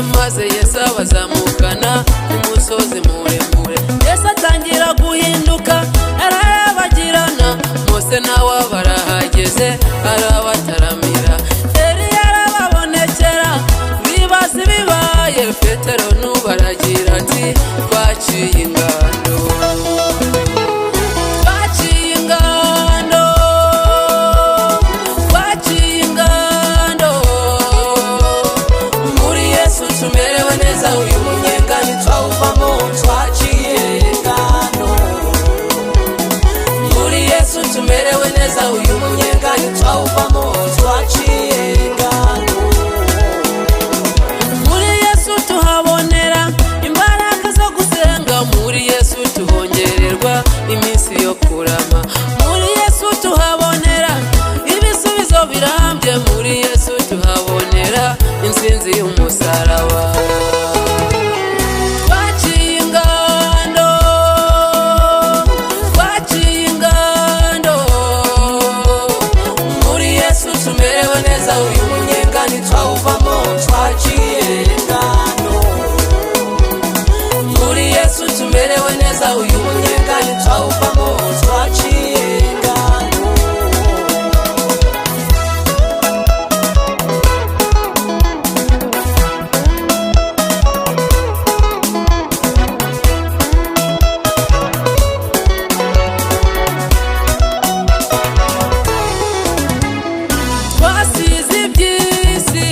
maze Yesu abazamukana umusozi muremure. Yesu atangira guhinduka arabagirana, Mose nawe barahageze arabataramira. Eliya arababonekera bibaza ibibaye, Petero n'ubaragira ati twaciye ingando. Iminsi yo kurama muri Yesu tuhabonera, ibisubizo birambye muri Yesu tuhabonera, intsinzi y'umusaraba. Twaciye ingando, twaciye ingando, muri Yesu tumerewe neza, uyu munyenga ntitwawuvamo. Twaciye ingando, muri Yesu tumerewe neza, uyu munyenga ntitwawuvamo. Twaciye ingando. Twasize iby'isi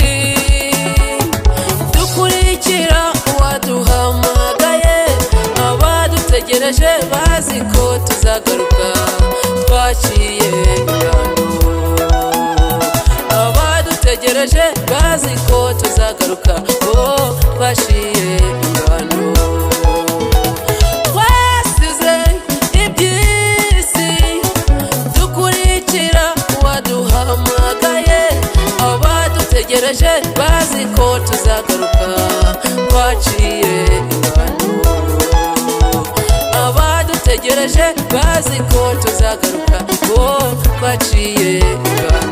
dukurikira uwaduhamagaye, abadutegereje bazi ko tuzagaruka. Twaciye ingando, abadutegereje bazi ko tuzagaruka. Twaciye ingando. Twasize iby'isi dukurikira uwaduhamagaye, abadutegereje bazi ko tuzagaruka. Twaciye ingando, abadutegereje bazi ko tuzagaruka. Twaciye ingando.